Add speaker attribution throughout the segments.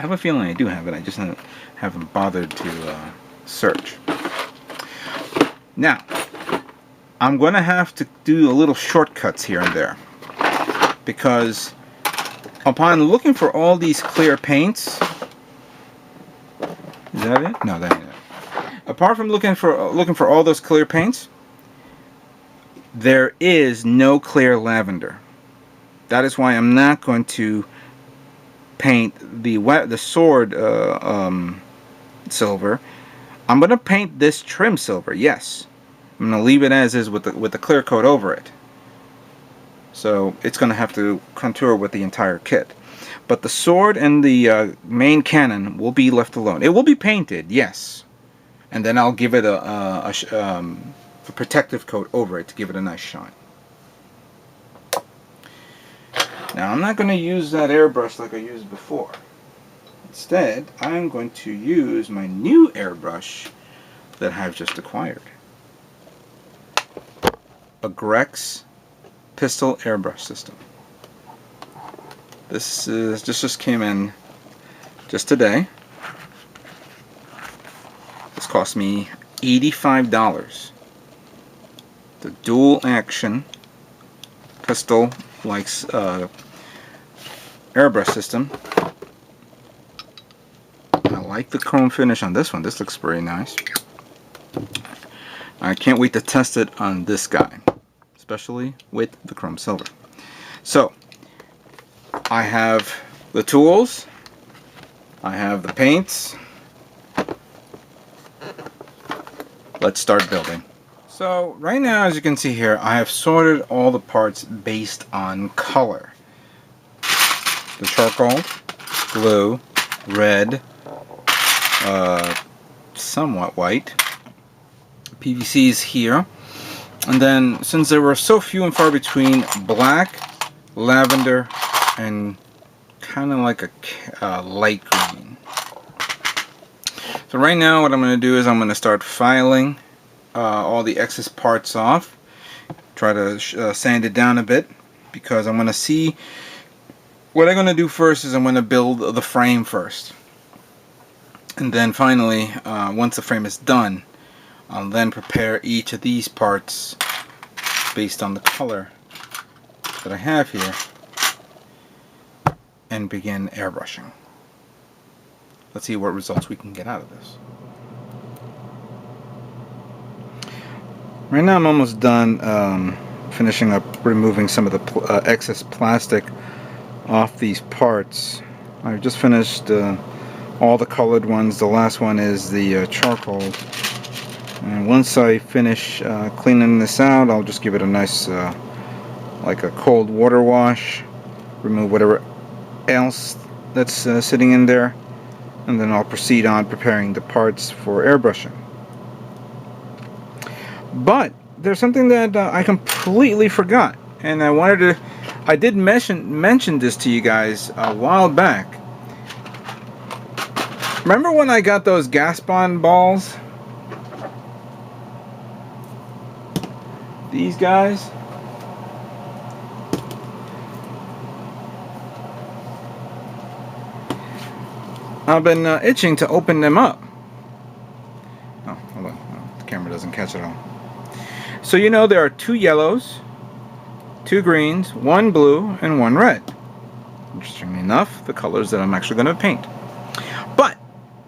Speaker 1: have a feeling I do have it. I just haven't bothered to search. Now, I'm going to have to do a little shortcuts here and there, because upon looking for all these clear paints, is that it? No, that ain't it. Apart from looking for all those clear paints, there is no clear lavender. That is why I'm not going to paint the sword silver. I'm going to paint this trim silver. Yes, I'm going to leave it as is with the clear coat over it. So it's going to have to contour with the entire kit. But the sword and the main cannon will be left alone. It will be painted, yes, and then I'll give it a protective coat over it to give it a nice shine. Now, I'm not going to use that airbrush like I used before. Instead, I'm going to use my new airbrush that I've just acquired. A Grex pistol airbrush system. This just came in just today. This cost me $85. The dual action pistol like airbrush system. I like the chrome finish on this one. This looks very nice. I can't wait to test it on this guy, especially with the chrome silver. So I have the tools, I have the paints. Let's start building. So right now, as you can see here, I have sorted all the parts based on color. The charcoal, blue, red, somewhat white. PVC is here. And then, since there were so few and far between, black, lavender, and kind of like a light green. So right now what I'm going to do is I'm going to start filing all the excess parts off. Try to sand it down a bit, because I'm going to see what I'm going to do first is I'm going to build the frame first. And then finally, once the frame is done, I'll then prepare each of these parts based on the color that I have here and begin airbrushing. Let's see what results we can get out of this. Right now I'm almost done finishing up removing some of the excess plastic off these parts. I've just finished all the colored ones. The last one is the charcoal. And once I finish cleaning this out, I'll just give it a nice like a cold water wash, remove whatever else that's sitting in there, and then I'll proceed on preparing the parts for airbrushing. But there's something that I completely forgot, and I did mention this to you guys a while back. Remember when I got those gas bond balls? These guys? I've been itching to open them up. Oh, hold on. Oh, the camera doesn't catch it all. So you know there are 2 yellows, 2 greens, 1 blue, and 1 red. Interestingly enough, the colors that I'm actually going to paint. But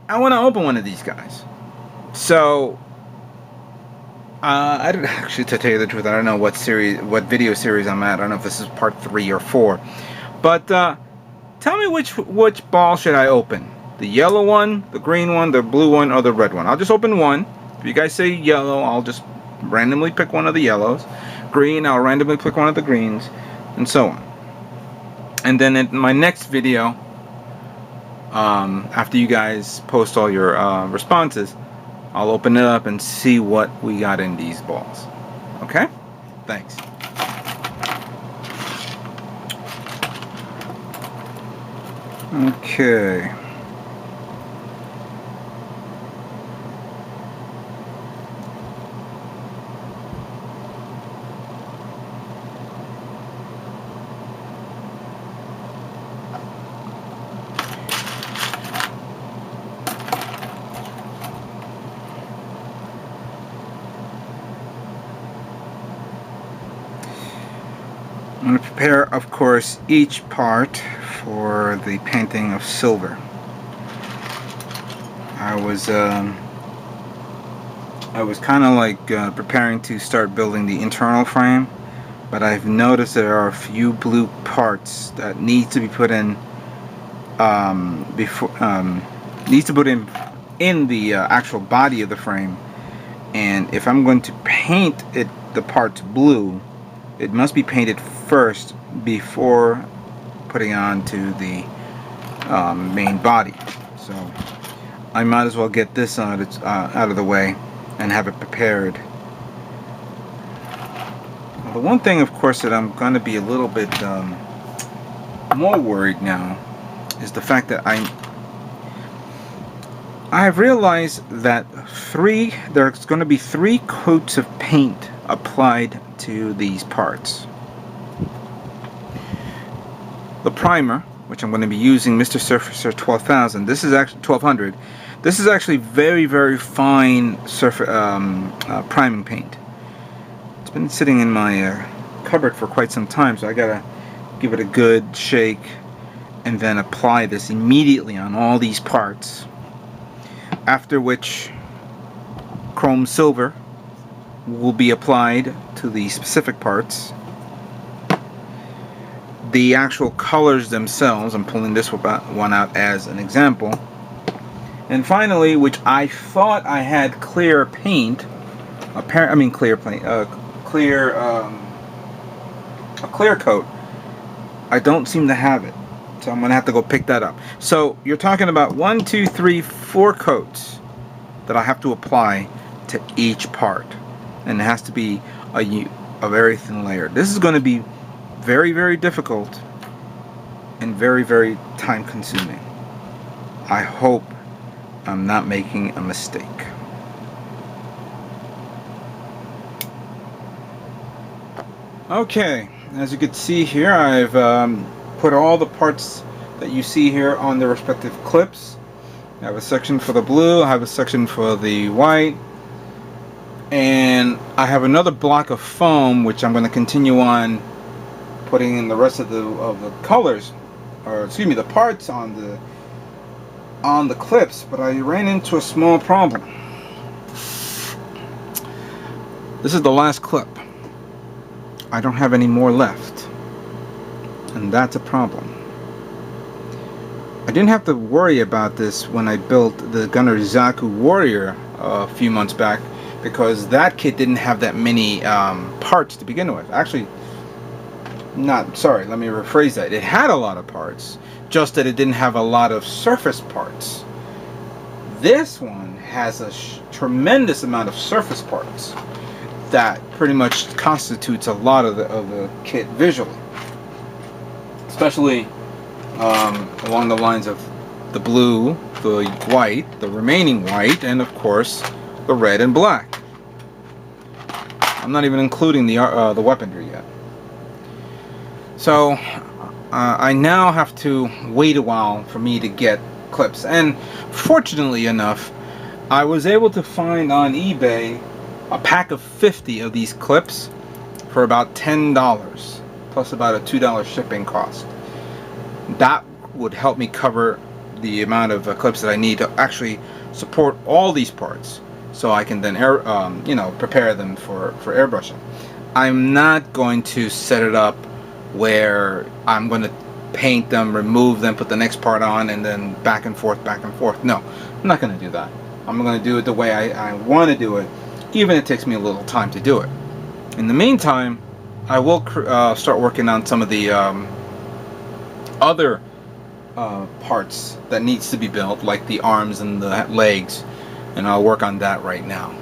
Speaker 1: I want to open one of these guys. So I don't actually, to tell you the truth, I don't know what video series I'm at. I don't know if this is part 3 or 4. But tell me which ball should I open? The yellow one, the green one, the blue one, or the red one? I'll just open one. If you guys say yellow, I'll just randomly pick one of the yellows. Green, I'll randomly pick one of the greens, and so on. And then in my next video, after you guys post all your responses, I'll open it up and see what we got in these balls. Okay? Thanks. Okay. I'm going to prepare, of course, each part for the painting of silver. I was kind of like preparing to start building the internal frame, but I've noticed there are a few blue parts that need to be put in needs to put in the actual body of the frame. And if I'm going to paint the parts blue, it must be painted first before putting on to the main body. So I might as well get this out of the way and have it prepared. Well, the one thing, of course, that I'm going to be a little bit more worried now is the fact that I have realized that there's going to be 3 coats of paint applied to these parts. The primer, which I'm going to be using Mr. Surfacer 12,000. This is actually 1200. This is actually very, very fine priming paint. It's been sitting in my cupboard for quite some time, so I gotta give it a good shake and then apply this immediately on all these parts. After which chrome silver will be applied to the specific parts. The actual colors themselves, I'm pulling this one out as an example. And finally, which I thought I had clear paint, a clear coat. I don't seem to have it, so I'm gonna have to go pick that up. So you're talking about 1, 2, 3, 4 coats that I have to apply to each part, and it has to be a very thin layer. This is going to be very, very difficult and very, very time consuming. I hope I'm not making a mistake. Okay, as you can see here, I've put all the parts that you see here on the respective clips. I have a section for the blue, I have a section for the white, and I have another block of foam which I'm going to continue on putting in the rest of the colors, or excuse me, the parts on the clips. But I ran into a small problem. This is the last clip. I don't have any more left, and that's a problem. I didn't have to worry about this when I built the Gunner Zaku Warrior a few months back, because that kit didn't have that many parts to begin with. Actually, let me rephrase that. It had a lot of parts, just that it didn't have a lot of surface parts. This one has a tremendous amount of surface parts that pretty much constitutes a lot of the kit visually, especially along the lines of the blue, the white, the remaining white, and of course the red and black. I'm not even including the weaponry yet. So I now have to wait a while for me to get clips, and fortunately enough, I was able to find on eBay a pack of 50 of these clips for about $10, plus about a $2 shipping cost. That would help me cover the amount of clips that I need to actually support all these parts, so I can then prepare them for airbrushing. I'm not going to set it up where I'm going to paint them, remove them, put the next part on, and then back and forth. No, I'm not going to do that. I'm going to do it the way I want to do it, even if it takes me a little time to do it. In the meantime, I will start working on some of the other parts that needs to be built, like the arms and the legs, and I'll work on that right now.